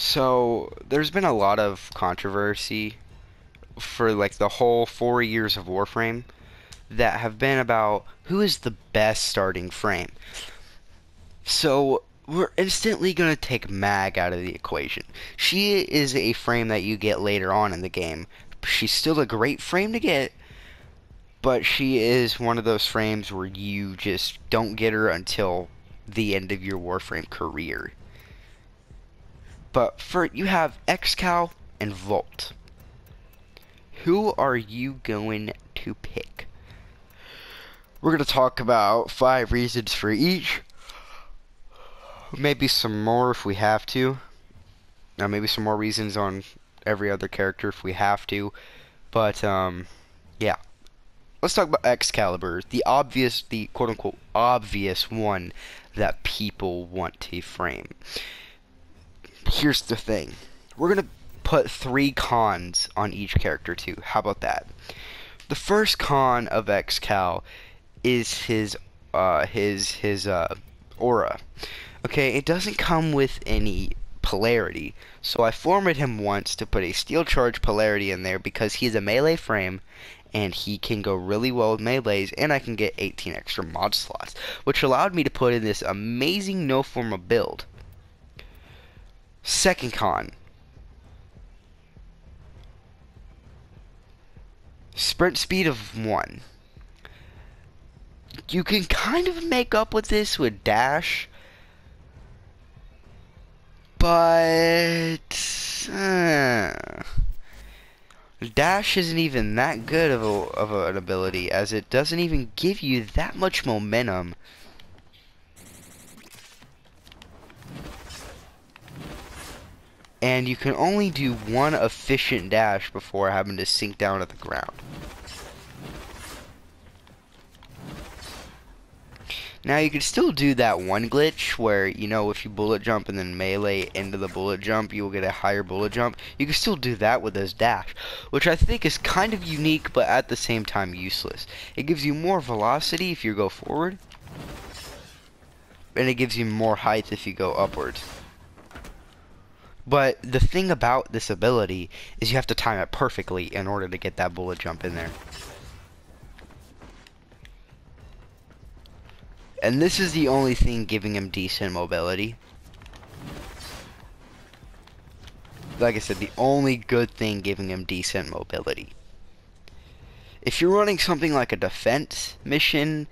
So there's been a lot of controversy for like the whole 4 years of Warframe that have been about who is the best starting frame. So we're instantly going to take Mag out of the equation. She is a frame that you get later on in the game. She's still a great frame to get, but she is one of those frames where you just don't get her until the end of your Warframe career. But for you have Xcal and Volt. Who are you going to pick? We're going to talk about 5 reasons for each. Maybe some more if we have to. Now maybe some more reasons on every other character if we have to. But yeah. Let's talk about Excalibur, the quote-unquote obvious one that people want to frame. Here's the thing. We're going to put 3 cons on each character too. How about that? The first con of Excal is his aura. Okay, it doesn't come with any polarity. So I formatted him once to put a steel charge polarity in there because he's a melee frame and he can go really well with melees, and I can get 18 extra mod slots, which allowed me to put in this amazing no forma build. Second con. Sprint speed of 1. You can kind of make up with this with dash, but dash isn't even that good of an ability, as it doesn't even give you that much momentum. And you can only do one efficient dash before having to sink down to the ground. Now you can still do that one glitch where, you know, if you bullet jump and then melee into the bullet jump, you will get a higher bullet jump. You can still do that with this dash, which I think is kind of unique, but at the same time useless. It gives you more velocity if you go forward, and it gives you more height if you go upwards. But the thing about this ability is you have to time it perfectly in order to get that bullet jump in there. And this is the only thing giving him decent mobility. Like I said, the only good thing giving him decent mobility. If you're running something like a defense mission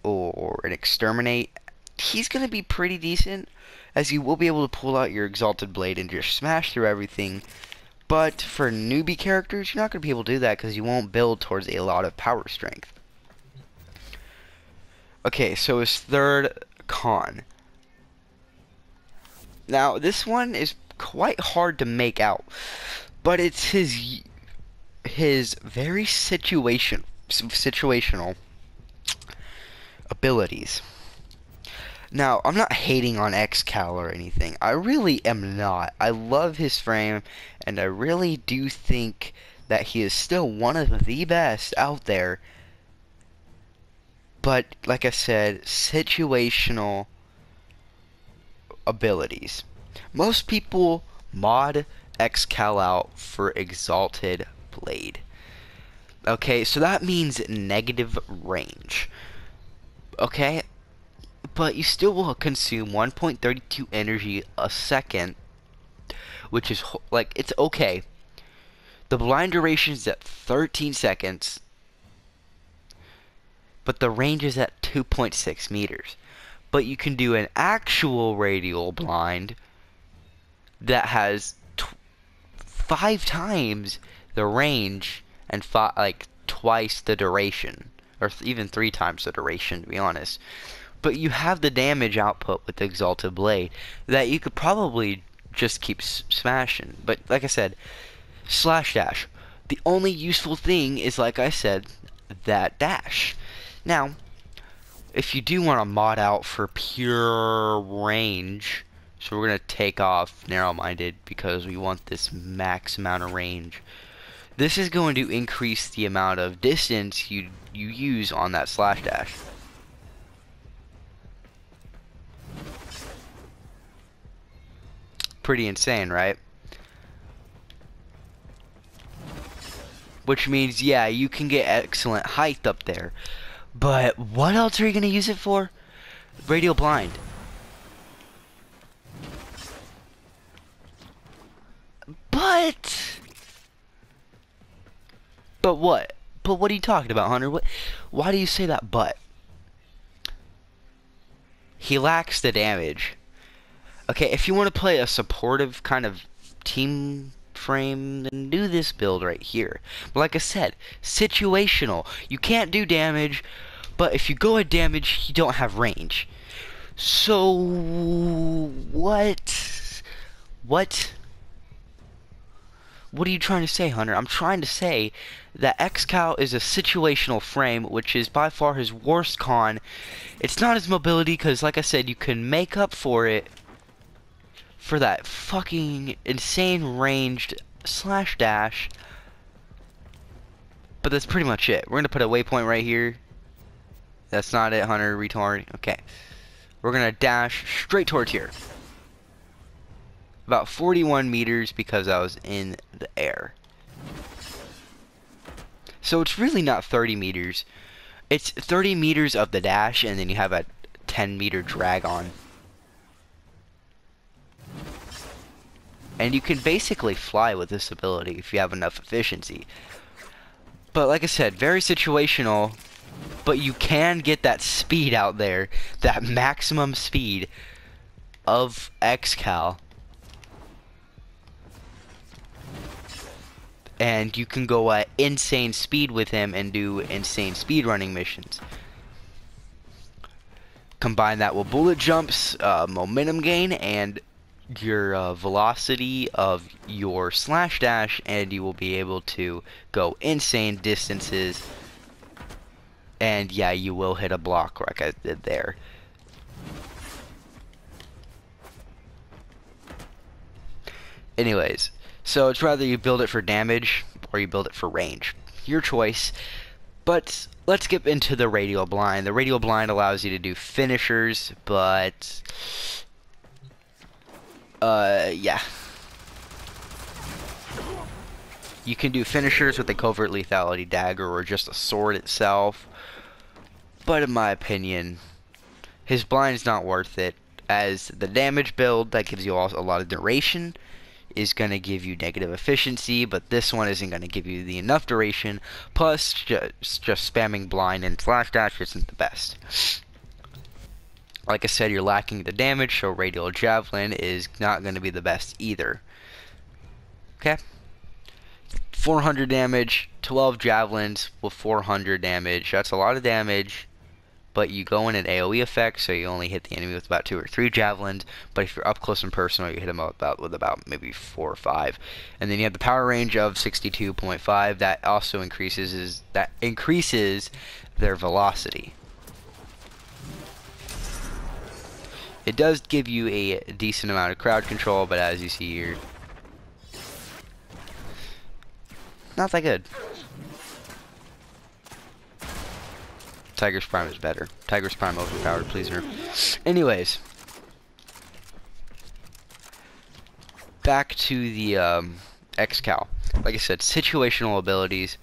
or an exterminate, he's going to be pretty decent, as you will be able to pull out your exalted blade and just smash through everything. But for newbie characters, you're not going to be able to do that because you won't build towards a lot of power strength. Okay, so his third con. Now, this one is quite hard to make out, but it's his very situational abilities. Now, I'm not hating on Xcal or anything. I really am not. I love his frame, and I really do think that he is still one of the best out there. But, like I said, situational abilities. Most people mod Xcal out for Exalted Blade. Okay, so that means negative range. Okay? But you still will consume 1.32 energy a second, which is, like, it's okay. The blind duration is at 13 seconds. But the range is at 2.6 meters. But you can do an actual radial blind that has 5 times the range and like twice the duration, or even 3 times the duration, to be honest. But you have the damage output with the Exalted Blade that you could probably just keep smashing. But like I said, slash dash. The only useful thing is, like I said, that dash. Now, if you do want to mod out for pure range, so we're going to take off narrow-minded because we want this max amount of range. This is going to increase the amount of distance you use on that slash dash. Pretty insane, right? Which means, yeah, you can get excellent height up there. But what else are you going to use it for? Radial blind. But what? But what are you talking about, Hunter? Why do you say that but? He lacks the damage. Okay, if you want to play a supportive kind of team frame, then do this build right here. But like I said, situational. You can't do damage, but if you go at damage, you don't have range. So, what? What? What are you trying to say, Hunter? I'm trying to say that XCal is a situational frame, which is by far his worst con. It's not his mobility, because like I said, you can make up for it for that fucking insane ranged slash dash. But that's pretty much it. We're going to put a waypoint right here. That's not it, Hunter, retard. Okay. We're going to dash straight towards here. About 41 meters because I was in the air. So it's really not 30 meters. It's 30 meters of the dash, and then you have a 10-meter drag on. And you can basically fly with this ability if you have enough efficiency. But like I said, very situational. But you can get that speed out there. That maximum speed of XCal. And you can go at insane speed with him and do insane speedrunning missions. Combine that with bullet jumps, momentum gain, and your velocity of your slash dash, and you will be able to go insane distances. And yeah, you will hit a block like I did there. Anyways, so it's rather you build it for damage or you build it for range. Your choice. But let's get into the radial blind. The radial blind allows you to do finishers, but yeah. You can do finishers with a covert lethality dagger or just a sword itself. But in my opinion, his blind is not worth it, as the damage build that gives you also a lot of duration is going to give you negative efficiency, but this one isn't going to give you the enough duration. Plus, just spamming blind and slash dash isn't the best. Like I said, you're lacking the damage, so radial javelin is not going to be the best either. Okay, 400 damage, 12 javelins with 400 damage. That's a lot of damage. But you go in an AoE effect, so you only hit the enemy with about 2 or 3 javelins. But if you're up close and personal, you hit them with about maybe 4 or 5. And then you have the power range of 62.5. That also increases their velocity. It does give you a decent amount of crowd control, but as you see here, not that good. Tiger's Prime is better. Tiger's Prime overpowered, please. Anyways, back to the XCal. Like I said, situational abilities,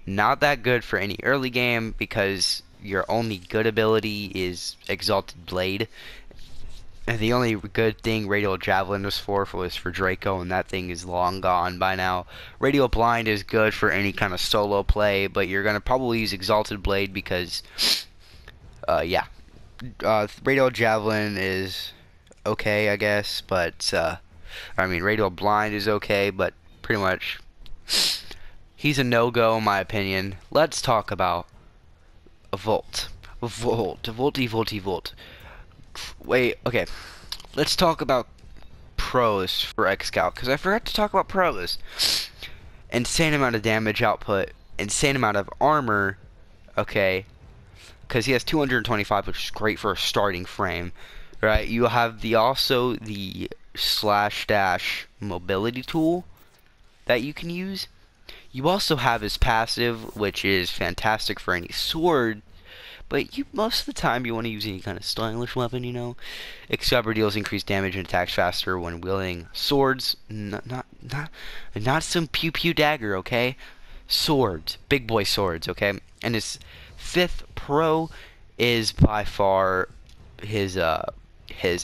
not that good for any early game because your only good ability is Exalted Blade. And the only good thing Radial Javelin was for Draco, and that thing is long gone by now. Radial Blind is good for any kind of solo play, but you're going to probably use Exalted Blade because, yeah. Radial Javelin is okay, I guess, but, I mean, Radial Blind is okay, but pretty much he's a no-go in my opinion. Let's talk about Volt. Volt. Wait, okay. Let's talk about pros for XCal, because I forgot to talk about pros. Insane amount of damage output, insane amount of armor, okay, because he has 225, which is great for a starting frame, right? You have also the slash dash mobility tool that you can use. You also have his passive, which is fantastic for any sword, but most of the time you want to use any kind of stylish weapon, you know. Excalibur deals increased damage and attacks faster when wielding swords. Not some pew pew dagger, okay? Swords, big boy swords, okay? And his fifth pro is by far his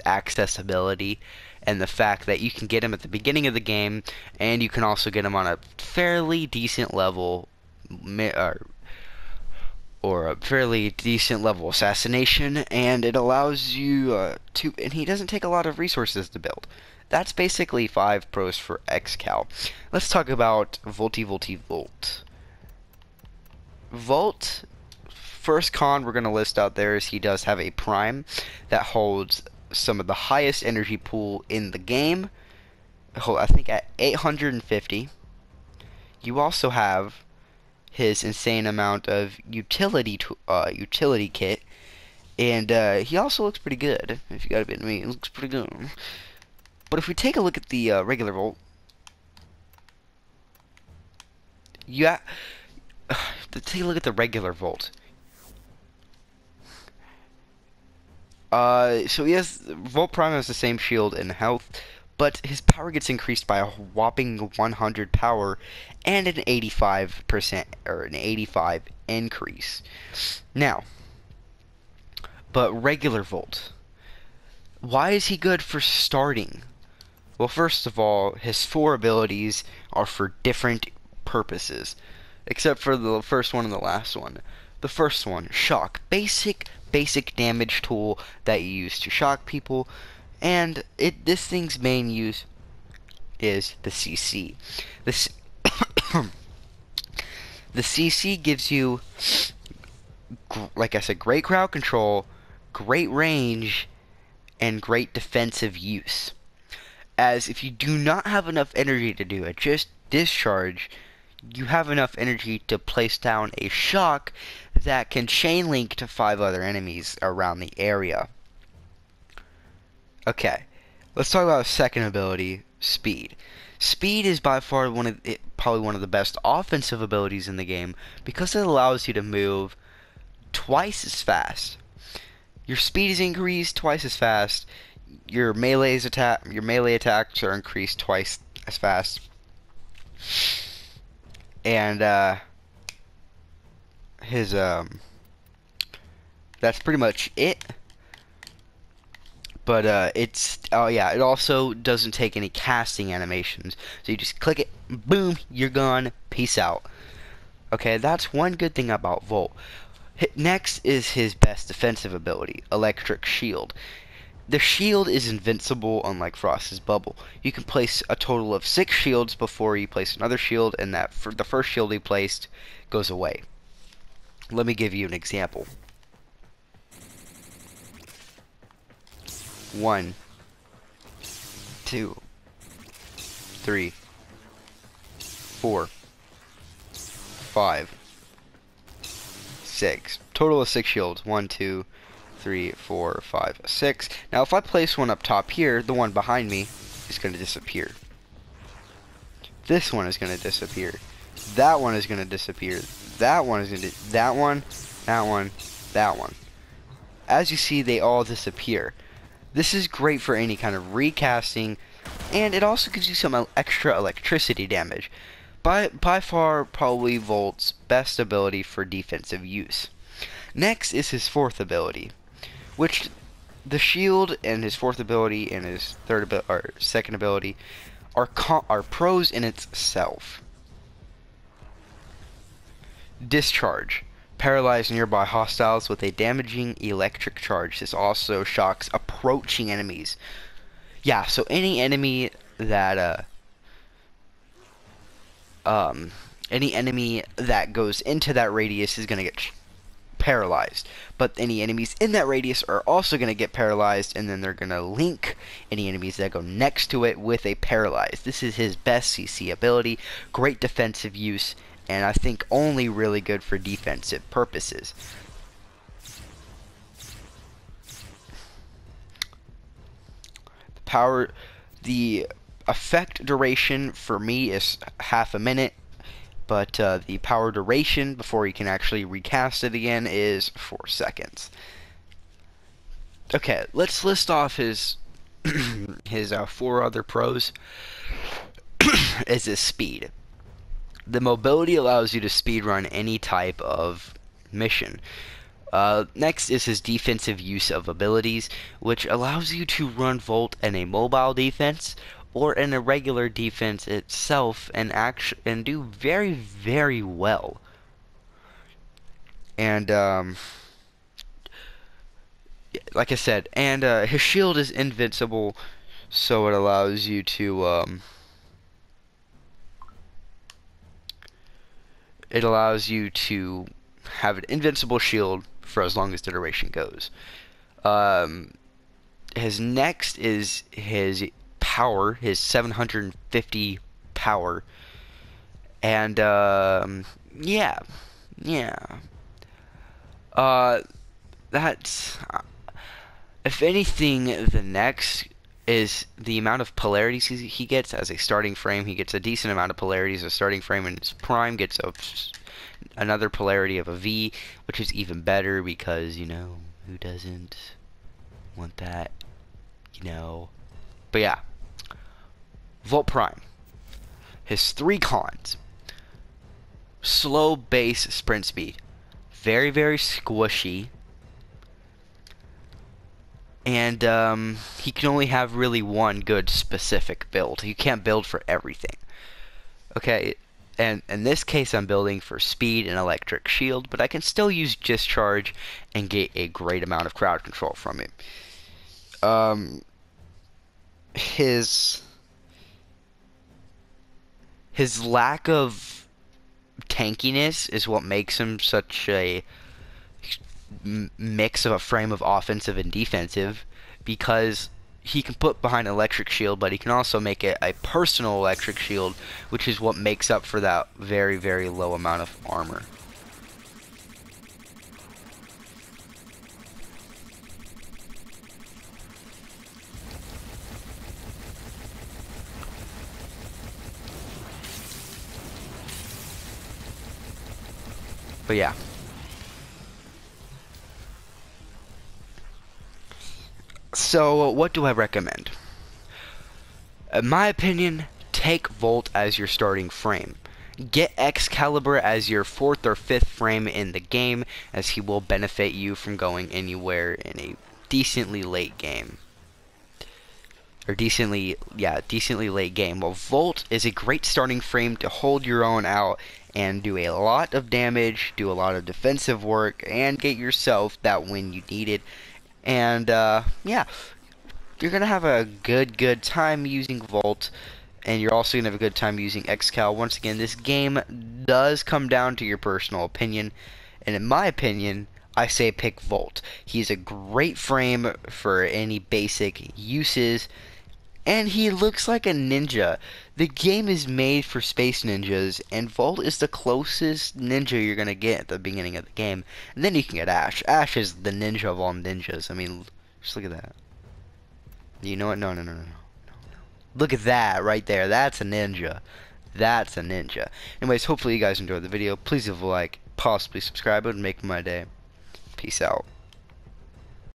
accessibility, and the fact that you can get him at the beginning of the game, and you can also get him on a fairly decent level, or a fairly decent level assassination, and it allows you and he doesn't take a lot of resources to build. That's basically 5 pros for Excal. Let's talk about Volt. Volt, first con we're going to list out there is he does have a prime that holds some of the highest energy pool in the game. I think at 850. You also have his insane amount of utility kit, and he also looks pretty good. If you gotta admit me, it looks pretty good. But if we take a look at the regular Volt, take a look at the regular Volt. So he has Volt Prime has the same shield and health, but his power gets increased by a whopping 100 power and an 85% or an 85 increase. Now, but regular Volt, why is he good for starting? Well, first of all, his 4 abilities are for different purposes, except for the first one and the last one. The first one, Shock, basic damage tool that you use to shock people, and this thing's main use is the CC. The CC gives you, like I said, great crowd control, great range, and great defensive use. As if you do not have enough energy to do it, just discharge, you have enough energy to place down a shock that can chain link to 5 other enemies around the area. Okay, let's talk about second ability, Speed. Speed is by far probably one of the best offensive abilities in the game because it allows you to move twice as fast. Your speed is increased twice as fast. Your melee attacks are increased twice as fast. And that's pretty much it. But it also doesn't take any casting animations. So you just click it, boom, you're gone, peace out. Okay, that's one good thing about Volt. Next is his best defensive ability, Electric Shield. The shield is invincible, unlike Frost's Bubble. You can place a total of 6 shields before you place another shield, and the first shield he placed goes away. Let me give you an example. 1, 2, 3, 4, 5, 6. Total of 6 shields. 1, 2, 3, 4, 5, 6. Now if I place one up top here, the one behind me is going to disappear. This one is going to disappear. That one is going to disappear. That one is going to... That one, that one, that one. As you see, they all disappear. This is great for any kind of recasting, and it also gives you some extra electricity damage. By far, probably Volt's best ability for defensive use. Next is his fourth ability, which the shield and his fourth ability and his second ability are pros in itself. Discharge. Paralyze nearby hostiles with a damaging electric charge. This also shocks approaching enemies. Yeah, so any enemy that goes into that radius is gonna get paralyzed. But any enemies in that radius are also gonna get paralyzed, and then they're gonna link any enemies that go next to it with a paralyze. This is his best CC ability. Great defensive use, and I think only really good for defensive purposes. The effect duration for me is half a minute, but the power duration before you can actually recast it again is 4 seconds. Okay, let's list off his his 4 other pros. Is his speed. The mobility allows you to speedrun any type of mission. Next is his defensive use of abilities, which allows you to run Volt in a mobile defense or in a regular defense itself and do very, very well. And like I said, and his shield is invincible, so it allows you to have an invincible shield for as long as the duration goes. His next is his power, his 750 power, and yeah, that's if anything, the next is the amount of polarities he gets as a starting frame. He gets a decent amount of polarities. A starting frame in his prime gets another polarity of a V, which is even better because, you know, who doesn't want that, you know. But yeah, Volt Prime. His 3 cons. Slow base sprint speed. Very, very squishy. And he can only have really one good specific build. You can't build for everything. Okay, and in this case I'm building for speed and electric shield, but I can still use discharge and get a great amount of crowd control from it. His lack of tankiness is what makes him such a mix of a frame of offensive and defensive, because he can put behind electric shield, but he can also make it a personal electric shield, which is what makes up for that very, very low amount of armor. But yeah. So, what do I recommend? In my opinion, take Volt as your starting frame. Get Excalibur as your 4th or 5th frame in the game, as he will benefit you from going anywhere in a decently late game. Or decently late game. Well, Volt is a great starting frame to hold your own out and do a lot of damage, do a lot of defensive work, and get yourself that win you needed. And yeah, you're gonna have a good time using Volt, and you're also gonna have a good time using Excal. Once again, this game does come down to your personal opinion, and in my opinion, I say pick Volt. He's a great frame for any basic uses, and he looks like a ninja. The game is made for space ninjas, and Volt is the closest ninja you're gonna get at the beginning of the game. And then you can get Ash. Ash is the ninja of all ninjas. I mean, just look at that. You know what? No. Look at that right there. That's a ninja. That's a ninja. Anyways, hopefully you guys enjoyed the video. Please leave a like, possibly subscribe. It would make my day. Peace out.